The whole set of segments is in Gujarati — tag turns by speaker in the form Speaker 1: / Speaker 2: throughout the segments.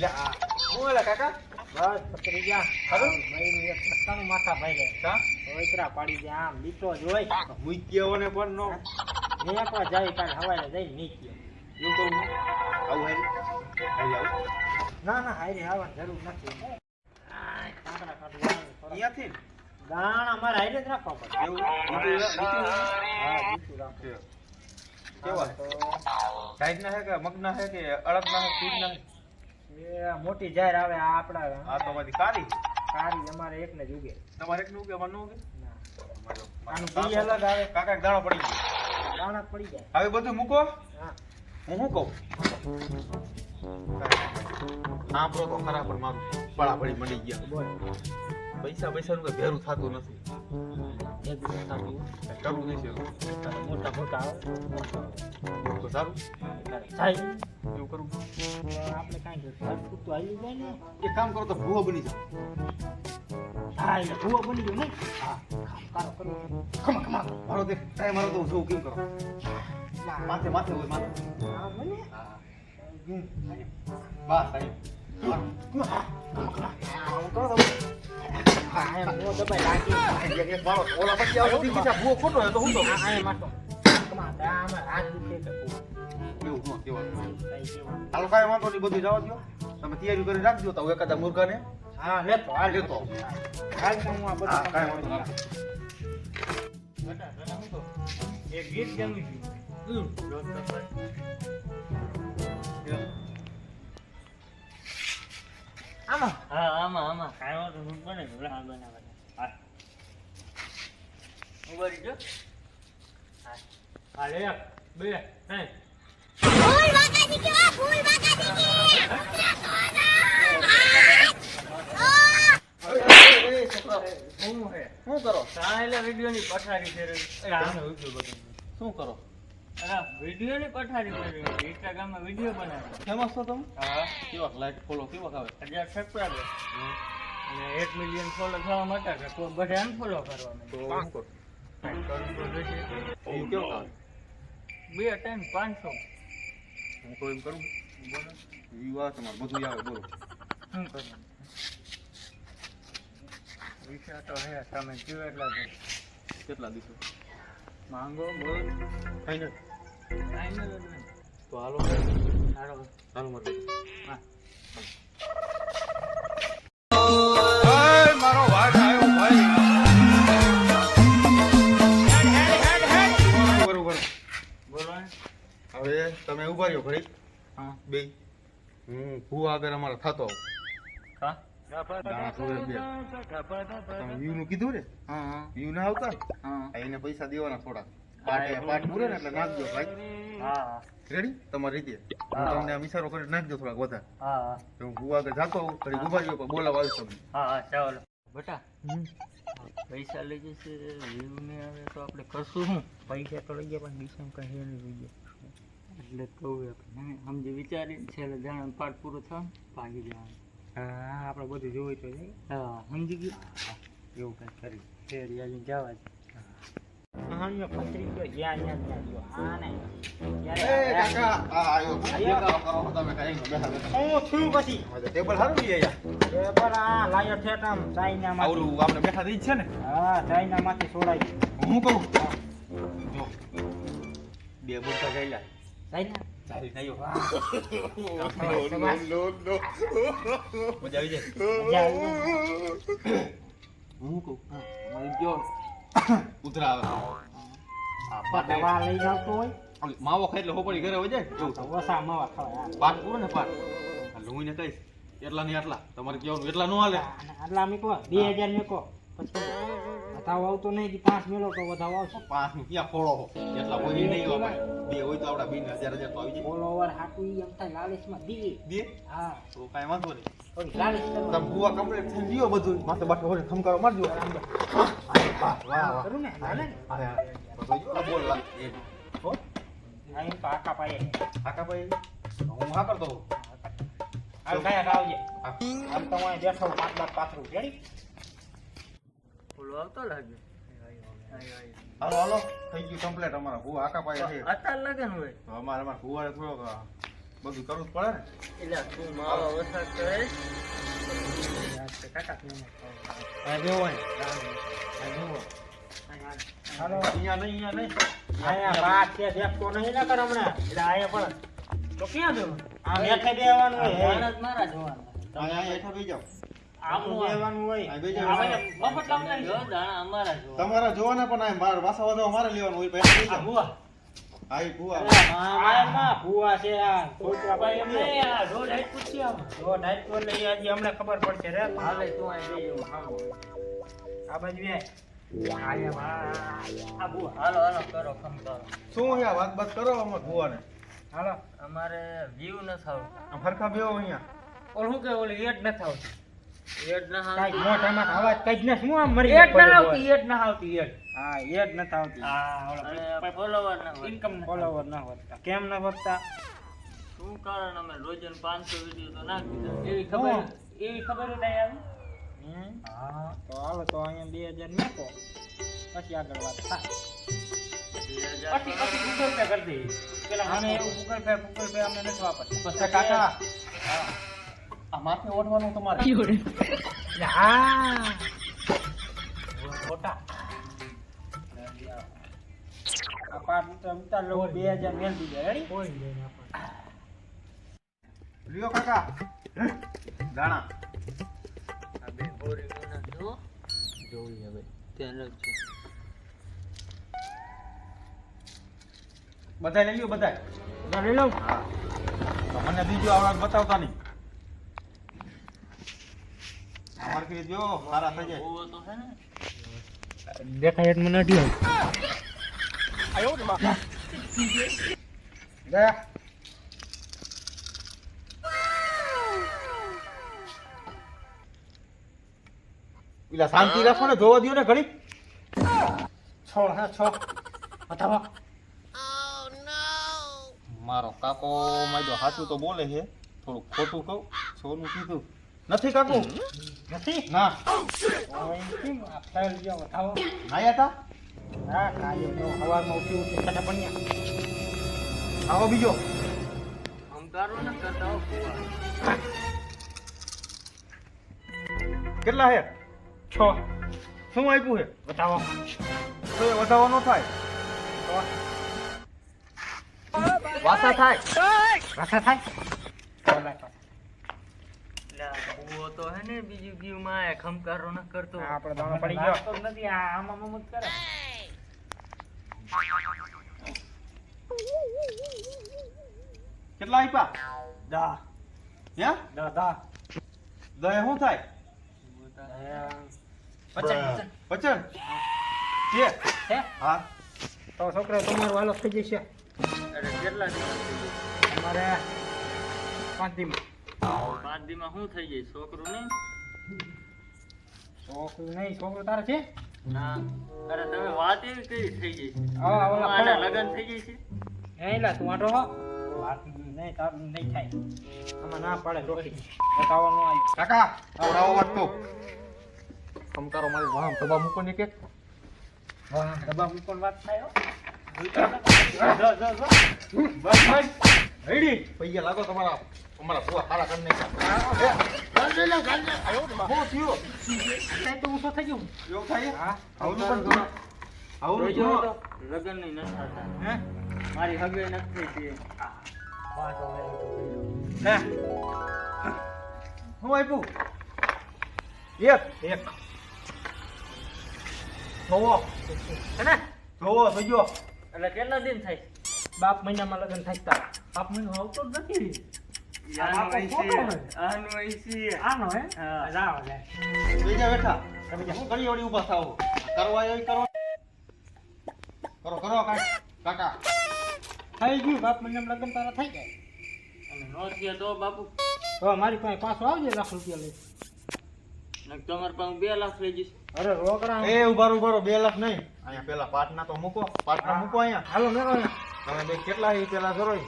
Speaker 1: આ હું એલા કાકા
Speaker 2: બસ પકડી ગયા
Speaker 1: હારું?
Speaker 2: ભાઈ એક સત્તાનું માથા ભાઈ રે
Speaker 1: કા
Speaker 2: ઓઈતરા પાડી દે આમ લીટો જોઈ
Speaker 1: મૂક્યાઓને પણ નો
Speaker 2: મેં એકવાર જાય કાલ હવારે જઈ નીકળ્યો
Speaker 1: એવું કરું આવું હારી આવું
Speaker 2: ના ના હારે આવવાની જરૂર નથી કાંકરા કાઢવા
Speaker 1: અહીંયાથી ને?
Speaker 2: દાણા મારે હારે જ રાખવા પડે
Speaker 1: એવું બીજું
Speaker 2: હા બીજું રાખો
Speaker 1: કેવા સાઈડ ના હે કે મગ ના હે કે અડદ ના હે ફીટ ના હે
Speaker 2: એ મોટી જાહેર આવે આ આપડા
Speaker 1: આ તો મારી કારી
Speaker 2: કારી અમારે એકને જ ઉગે
Speaker 1: તમારે એક નું કે અમારે નું કે
Speaker 2: આનું બી અલગ આવે
Speaker 1: કાકા એક દાણો પડી ગયો
Speaker 2: દાણા પડી જાય
Speaker 1: હવે બધું મૂકો
Speaker 2: હા
Speaker 1: હું શું કહું સાંભળો તો ખરા પણ મારું પડાપડી મળી ગયા
Speaker 2: બોલ
Speaker 1: પૈસા પૈસાનું કઈ ભેરું થતું નથી
Speaker 2: એક દિવસ થાતું
Speaker 1: કઈ કરવું નહીં છે
Speaker 2: મોટા મોટા આવે
Speaker 1: એવું તો સારું
Speaker 2: જાય
Speaker 1: એવું કરવું
Speaker 2: આપણે કાંઈ ઘર પૂરતું આવી જાય ને
Speaker 1: એક કામ કરો તો ભૂવો બની જાઓ
Speaker 2: હા એટલે ભૂવો બની ગયો નહીં હા કારો કરો
Speaker 1: ખમા ખમા મારો તે ટ્રાય મારો તો શું કેમ કરો માથે માથે હોય માથે
Speaker 2: હા બને
Speaker 1: બસ સાહેબ
Speaker 2: હા એમ નો દબાઈ લાગી
Speaker 1: મારો ઓલા પછી આવતો દી બીજા ભૂવો ખોટો હોય તો હું તો
Speaker 2: આ એ માટો કમા આમાં હાથ દુખે કે
Speaker 1: એવું ન કહેવાનું
Speaker 2: કઈ કેવું
Speaker 1: હાલો કાંઈ વાંધો નહીં બધું જવા દો તમે તૈયારી કરી રાખજો તો એકાદા મુર્ગાને
Speaker 2: હા લેતો હાલ
Speaker 1: લેતો
Speaker 2: હાલ તો હું આ બધું
Speaker 1: હા કાંઈ વાંધો નહીં
Speaker 2: બેટા તને હું તો એક ગીત ગમી ગયું આમાં હા આમાં કાંઈ વાંધો નહીં બને હા બનાવવા હા ઉભા રહીજો હા હાલ એક બે ત્રણ
Speaker 3: ફૂલ વાકાજી કેવા ફૂલ વાકાજી
Speaker 2: શું હે
Speaker 1: શું કરો
Speaker 2: સાહેલા વિડિયોની પથારી ફેરવી
Speaker 1: શું કરો
Speaker 2: અરે વિડિયોની પથારી ફેરવી ઇન્સ્ટાગ્રામમાં વિડિયો બનાવે
Speaker 1: ફેમસ છો તમે
Speaker 2: હા
Speaker 1: કેવા લાઈક ફોલો કેવા આવે
Speaker 2: 1000 સબસ્ક્રાઇબર અને 1 મિલિયન ફોલો થવા માટે કે કોઈ બધા અનફોલો કરવાનું
Speaker 1: તો શું કરો એવું કેવું આવે
Speaker 2: 2 ટાઈમ 500
Speaker 1: હું તો એમ કરું બોલો એ વાત તમારે બધું આવે બોલો
Speaker 2: શું કરવાનું વિચાર તો હે તમે કયો એટલા દે
Speaker 1: કેટલા દિવસો
Speaker 2: માંગો બોલ
Speaker 1: ફાઈનલ
Speaker 2: ફાઇનલ
Speaker 1: તો હાલો
Speaker 2: સારો
Speaker 1: ચાલો મારે
Speaker 2: હા
Speaker 1: મારો વાઘ આવ્યો ભાઈ બરોબર
Speaker 2: બોલો ને
Speaker 1: હવે તમે ઉભા રહ્યો ઘડી
Speaker 2: હા
Speaker 1: બે હું ભૂ આગળ અમારે થતો આવું
Speaker 2: હા
Speaker 1: દાણા સુરે બે તમે વ્યૂ નું કીધું ને
Speaker 2: હા હા
Speaker 1: વ્યૂ ના આવતા
Speaker 2: હા
Speaker 1: એને પૈસા દેવાના થોડા પાટ પૂરે ને એટલે નાખજો ભાઈ
Speaker 2: હા
Speaker 1: રેડી તમારી રીતે હું તમને આમ ઈશારો કરી નાખજો થોડાક વધારે
Speaker 2: હા
Speaker 1: તો હું ભૂ આગળ જાતો હોઉં ઘડી ઉભા રહ્યો પણ બોલાવા આવી તમને
Speaker 2: હા ચાલો બેટા પૈસા લઈ જશે વ્યૂ ને આવે તો આપણે કરશું શું પૈસા તો લઈ ગયા પણ બીજા કઈ હે નહીં લઈ ગયા એટલે કહું સમજી વિચારી છેલ્લે જાણ પાઠ પૂરો થાય ભાગી જવાનું હા આપણે બધું જોયું તો જાય હા સમજી ગયું એવું કંઈક કરી શેરી આવીને જવા જ અહીંયા પત્રી ગયો જ્યાં ત્યાં ગયો હા ને હું છું પછી
Speaker 1: ટેબલ સારું લઈ આવ્યા
Speaker 2: એ પણ આ લાયો છે આમ ચાઇનામાં
Speaker 1: આવડું આપણે બેઠા થઈ છે ને
Speaker 2: હા ચાઇનામાંથી છોડાઈ
Speaker 1: હું કહું જો બે બોલતા જઈલા
Speaker 2: ચાઇના
Speaker 1: ચાલી નયો
Speaker 2: મજા
Speaker 1: મજા આવી જાય
Speaker 2: મજા આવી
Speaker 1: હું કહું મારી ગયો ઉતરા આવે
Speaker 2: દવા લઈ આવતો હોય
Speaker 1: માવો ખાઈ એટલે હોપડી ઘરે હોય જાય એવું
Speaker 2: તો ઓછા માવા ખવાય
Speaker 1: પાટ પૂરો ને પાટ હું ને કહીશ એટલા ને એટલા તમારે કેવાનું એટલા નો હાલે
Speaker 2: આટલા મૂકો 2000 મૂકો પછી વધાવો આવતો નહીં 5 મેલો તો વધાવો આવશે
Speaker 1: 5 નું ક્યાં ફોડો એટલા કોઈ નહીં આવે બે હોય તો આપડા 2000 તો આવી જાય
Speaker 2: ફોલોવર હાટું એમ થાય લાલચમાં દી
Speaker 1: દે
Speaker 2: હા
Speaker 1: તો કાંઈ વાંધો નહીં
Speaker 2: થોડી લાલચ કરો
Speaker 1: તમે બુઆ કમ્પ્લીટ થઈ ગયો બધું માથે બાટો હોય ખમકારો મારજો વાહ વાહ
Speaker 2: કરું ને હાલે ને
Speaker 1: અરે બોલ એ હો
Speaker 2: આ એમ તો આકા પાયે
Speaker 1: કાકા ભાઈ હું હા કરતો
Speaker 2: હાલ કાયા આવજે
Speaker 1: હા.
Speaker 2: આમ તો હું બેઠો 5 લાખ પાથરું રેડી ફોલો આવતો લાગ્યો
Speaker 1: હાલો હાલો થઈ ગયું કમ્પ્લીટ અમારા ભૂ આકા પાયા છે
Speaker 2: અત્યારે લગન હોય
Speaker 1: તો અમારા ભૂવાએ થોડોક બધું કરવું જ પડે ને.
Speaker 2: એટલે તું મારો વરસાદ કરે
Speaker 4: કાકા આ જેવો હોય આ જેવો હાલો
Speaker 1: અહીંયા નહીં
Speaker 4: આયા બાદ છે દેખતો નહીં ના કર હમણાં એટલે આયા પણ તો ક્યાં જવું આ મેઠે દેવાનું હોય
Speaker 2: મારા મારા જોવાના
Speaker 1: અહીંયા હેઠા બેસી જાઓ.
Speaker 4: આમનું દેવાનું હોય
Speaker 1: આ બેસી જાઓ.
Speaker 4: આપણે મફત લાવતા
Speaker 2: જો દાણા અમારા જોવાના
Speaker 1: તમારા જોવાના પણ આ મારા વાસા વાસા અમારે લેવાનું હોય પછી બેસી
Speaker 4: આ
Speaker 1: જાઓ.
Speaker 4: ભુવા
Speaker 1: હા ઈ ભૂવા.
Speaker 4: માં ભુવા છે આ છોકરા ભાઈ એમ નહીં
Speaker 2: આ રોડ હાઈટ પૂછી આમ
Speaker 4: જો ડાઈટ પર લઈ આજે હમણાં ખબર પડશે રે
Speaker 2: હાલે તું આ જઈ
Speaker 4: આ બાજુ બે આયા આ ભુવા
Speaker 2: હાલો હાલો કરો ખમ કરો
Speaker 1: શું અહીંયા વાત બાત કરો અમાર ભૂવાને.
Speaker 4: હાલો
Speaker 2: અમારે વ્યૂ ન આવતા
Speaker 1: આમ ફરખા બેહો અહીંયા.
Speaker 4: ઓલું કે ઓલી એડ ન થાવતી
Speaker 2: એડ ના
Speaker 4: કાઈ મોઢામાં અવાજ કઈ જ ન શું આમ મરી
Speaker 2: એડ ના આવતી એડ ના આવતી એડ
Speaker 4: હા એડ ન થાવતી
Speaker 2: અને ફોલોવર ના હોય
Speaker 4: ઇન્કમ ફોલોવર ના વધતા કેમ ન વધતા
Speaker 2: શું કારણ અમે રોજન 500 વિડિયો તો નાખી દીધા
Speaker 4: હા.
Speaker 2: એવી ખબર નહીં આવી
Speaker 4: હા તો હાલો તો અહીંયા 2000 નાખો પછી આગળ વાત થાય પછી ગૂગલ પે કરી દઈએ પેલા અમે એવું ગૂગલ પે અમને નથી વાપરતું
Speaker 1: એ કાકા આ માથે ઓઢવાનું તમારે.
Speaker 4: હા ખોટા આ પાર ઉતાર લો 2000 મેલ દીધા રેડી કોઈ લઈને આપણે
Speaker 1: લ્યો કાકા દાણા.
Speaker 2: આ બે બોરી ના જો જોઈ હવે ત્યાં રાખજો
Speaker 1: બધાય લઈ લ્યો બધાય.
Speaker 4: બધા લઈ લઉં
Speaker 1: હા તો મને બીજું આવડત બતાવતા નહીં. અમારે કઈ જો સારા થઈ જાય.
Speaker 2: ઓ તો છે ને
Speaker 4: દેખાય એટલે મને અડી
Speaker 1: ગયા પેલા શાંતિ રાખો ને જોવા દ્યો ને ઘડી.
Speaker 4: છોડ હા છોડ બતાવો
Speaker 1: મારો કાકો માજો સાચું તો બોલે છે, થોડું ખોટું કહું. સોનું કીધું નથી કાકુ.
Speaker 4: નથી
Speaker 1: ના
Speaker 4: ઓય કેમ આ ફાઇલ જો બતાવો
Speaker 1: નાયા તા.
Speaker 4: હા કાયો નો હવારમાં ઉઠી કટા બન્યા
Speaker 1: આવો બીજો.
Speaker 2: આમ કરો ને કરતા હો
Speaker 1: કેટલા હે?
Speaker 4: 6
Speaker 1: શું આપ્યું હે?
Speaker 4: બતાવો
Speaker 1: તો એ વધાવો ન થાય. વાસા થાય.
Speaker 4: ભાષા થાય
Speaker 2: ઓ તો હે ને બીજું ગયું માં ખમકારો ન કરતો
Speaker 4: આપણે દાણો પડી ગયો તો નથી આ આમાં મમત કરે
Speaker 1: કેટલા આપ્યા?
Speaker 4: દા
Speaker 1: હે?
Speaker 4: દા
Speaker 1: દહે શું થાય?
Speaker 4: પચન
Speaker 1: વચન છે.
Speaker 4: હે
Speaker 1: હા
Speaker 4: તો છોકરા તમારું હાલો થઈ જશે
Speaker 2: અરે કેટલા દિવસ થઈ
Speaker 4: અમારે 5 દી
Speaker 2: ગયા 5 દીમાં શું થઈ જાય છોકરું નહીં
Speaker 4: છોકરું નહીં છોકરું તારે છે
Speaker 2: ના અરે તમે વાત એવી કઈ થઈ ગઈ
Speaker 4: હા ઓલા
Speaker 2: આના લગન થઈ ગઈ છે
Speaker 4: નહીં લા તું આટો હો વાત નહીં તારું નહીં થાય આમાં ના પાડે રોકી બતાવવાનું આવ્યું
Speaker 1: કાકા આવડાવો વાત તો. સમકારો મારી વાહમ તબા મૂકો ને કે.
Speaker 4: હા ડબ્બા મૂકવાની વાત થાય હો
Speaker 1: બસ બસ રેડી પૈયા લાગો તમારા. અમારા ભૂવા સારા કરીને શું થયું?
Speaker 4: તો ઊંચો થઈ ગયું
Speaker 1: એવું થાય?
Speaker 4: હા
Speaker 1: આવું પણ આવું
Speaker 2: રોજો
Speaker 1: જો.
Speaker 2: તો લગન નહીં નથી થતા
Speaker 4: હે
Speaker 2: મારી હગે નથી થઈ
Speaker 4: વાત હવે
Speaker 1: હે શું આપ્યું? એક જોવો
Speaker 4: હે ને
Speaker 1: જોવો થઈ ગયો.
Speaker 2: એટલે કેટલા દિન થાય
Speaker 4: બાપ મહિનામાં લગ્ન થાય તારા બાપ મહિનો આવતો જ નથી
Speaker 2: આનું
Speaker 4: આ
Speaker 2: વયસી,
Speaker 4: ખોટો ને.
Speaker 2: આનું વયસી.
Speaker 4: આનો હે
Speaker 2: હા.
Speaker 4: જાવ લે
Speaker 1: બેજા બેઠા શું કરી વળી ઊભા થાવ? કરવા એવી કરો કરો કાકા.
Speaker 4: થઈ ગયું બાપ મહિનામાં લગ્ન તારા થઈ જાય
Speaker 2: અને નો થયા તો બાપુ
Speaker 4: તો મારી પાસે પાછો આવજે ₹1,00,000 લઈ
Speaker 2: નક તમારે પાસે 2 લાખ લઈ જઈશ
Speaker 4: અરે રોકડા
Speaker 1: એ ઉભારો 2 લાખ નહીં. અહીંયા પેલા પાટના તો મૂકો. પાટના મૂકો અહીંયા.
Speaker 4: હાલો મેરો
Speaker 1: તમે બે કેટલા એ પેલા કરો ઈ?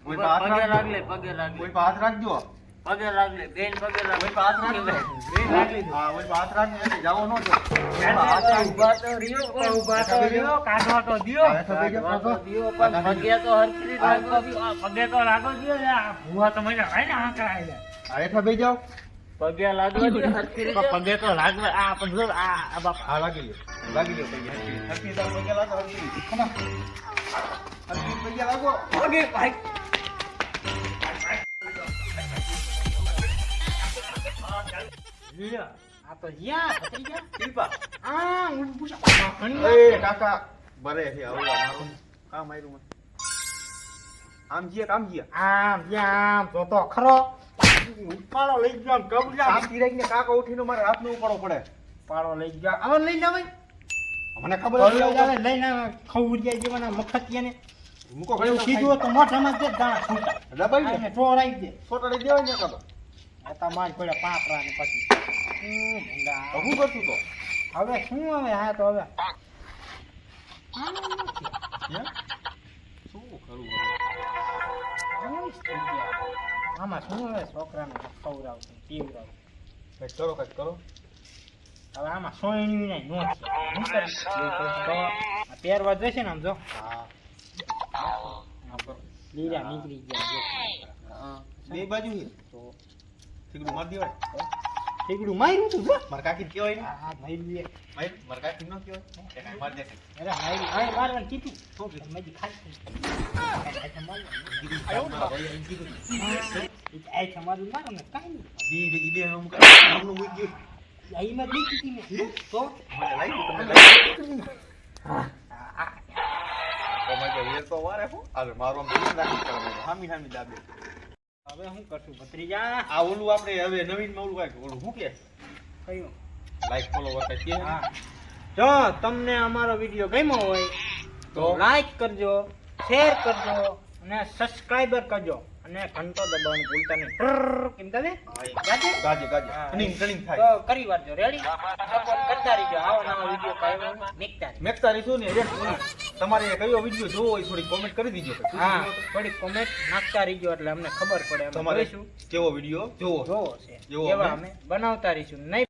Speaker 1: કોઈ
Speaker 2: પગે
Speaker 1: પા હાથ
Speaker 2: લાગ
Speaker 1: રાખજો.
Speaker 2: લે પગે લાગ લે
Speaker 1: કોઈ પા હાથ રાખજો.
Speaker 2: પગે લાગલે બેન પગે લાગલે
Speaker 1: ઓય હાથ રાખ
Speaker 2: બેન લાગલી
Speaker 1: હા ઓય હાથ રાખ ને જાવો ન જો
Speaker 2: ઉભા તો રહ્યો
Speaker 4: ઊભા તો રહ્યો, કાઢવા તો દ્યો.
Speaker 2: કાઢવા તો દ્યો, પણ પગે તો હરખી રીતે લાગવા દ્યો. આ પગે તો લાગવા દ્યો ને, આ ભૂવા તો મજા આવે ને આંકડા આયલા.
Speaker 1: આ હેઠા બેસી જાઓ
Speaker 2: પગે લાગવા દ્યો હરખી રીતે. પગે તો લાગવા આ પણ જો આ બાપ
Speaker 1: હા લાગી લ્યો પગે હરખી જાઓ પગે લાગો હરખી ખમા હરખી પગે લાગો
Speaker 2: પગે ભાઈ
Speaker 4: લ્યો, આ તો જ્યાં ભત્રીજા.
Speaker 1: ટીપા
Speaker 4: આ ઊંધું છે.
Speaker 1: એ કાકા બરે છે આવલા મારું કામ આયરું મને આમ જીએ
Speaker 4: આમ જ્યાં આમ જોતો ખરો. ઉપાડો લઈ ગયો આમ કબજા.
Speaker 1: આમ તિરાઈને કાકા ઉઠીને મારે હાથનો ઉપાડો પડે
Speaker 4: ઉપાડો લઈ ગયો. હવે લઈ જવાય.
Speaker 1: મને ખબર
Speaker 4: લઈ જાવે, લઈને આવે. ખવડિયા જેવાના મફતિયાને.
Speaker 1: મૂકો
Speaker 4: એવું કીધું તો મોઢામાં જ દે દાણા છૂટા.
Speaker 1: દબાઈ ને
Speaker 4: આને ચોરાઈ દે.
Speaker 1: છોટાડી દેવાય ને કાકા
Speaker 4: આ તમાર પડ્યા પાપરા ને પછી. ભૂંડા.
Speaker 1: તો હું કરતું તો
Speaker 4: હવે શું હવે હા તો હવે
Speaker 1: હે શું કરું હવે
Speaker 4: આવીશ થઈ ગયા. આમાં શું હવે છોકરાને ખવડાવતું પીવડાવતું.
Speaker 1: કઈ કરો કઈ કરો
Speaker 4: હવે આમાં સોયણી નહીં નો છે. શું કરીશ? તો આ પહેરવા જશે ને આમ જો
Speaker 1: હા
Speaker 4: આમ કરો. લીરા નીકળી ગયા જો.
Speaker 1: બે બાજુ છે
Speaker 4: તો
Speaker 1: ઠીકડું મારી દેવાય
Speaker 4: ઠીકડું માર્યું તું જો.
Speaker 1: મારા કાકી કેવાય ને
Speaker 4: આ માર્યું એ.
Speaker 1: મારા કાકી ન કેવાય કે કાંઈ મારી દેશે
Speaker 4: અરે માર્યું. હવે મારવાનું કીધું. શું કીધું? મેં કીધું ખાલી આયથા મારવાનું. આયથા મારવાનું મારો ને કાંઈ નહીં.
Speaker 1: બે હમ કામનું મૂકી ગયું
Speaker 4: આ ઈમાં જ લીધી હતી મેં. તો
Speaker 1: મને લાગ્યું તમને લાગ્યું તમારે વેર તો વારે હો અરે મારો આમ ધ્યાન રાખી કરવાનો હામી હામી દાબે
Speaker 4: હવે શું કરશું ભત્રીજા?
Speaker 1: આ ઓલું આપણે હવે નવીનમાં ઓલું કાંઈક ઓલું શું કે
Speaker 4: કયું?
Speaker 1: લાઈક ફોલોવર કાંઈ કે
Speaker 4: હા. જો તમને અમારો વિડીયો ગમ્યો હોય તો લાઈક કરજો, શેર કરજો અને સબસ્ક્રાઇબર કરજો અને ઘંટો દબાવવાનું ભૂલતા નહીં. ટ્રર કેમ કહે? ગાજે?
Speaker 1: ગાજે ગાજે
Speaker 4: હા.
Speaker 1: ટનિંગ થાય
Speaker 4: તો કરી વારજો. રેડી? સપોર્ટ કરતા રહીજો. આવો નવો વિડીયો કાયમ મેકતા રહીજો.
Speaker 1: મેકતા રહીશું ને તમારે કયો વિડીયો જોવો હોય થોડી કોમેન્ટ કરી દીજો
Speaker 4: હા, થોડી કોમેન્ટ નાખતા રહીજો એટલે અમને ખબર પડે. અમે
Speaker 1: તમારે
Speaker 4: જોઈશું
Speaker 1: કેવો વિડીયો જોવો
Speaker 4: જોવો છે
Speaker 1: જોવો
Speaker 4: એવા
Speaker 1: અમે.
Speaker 4: અમે બનાવતા રહીશું. નહીં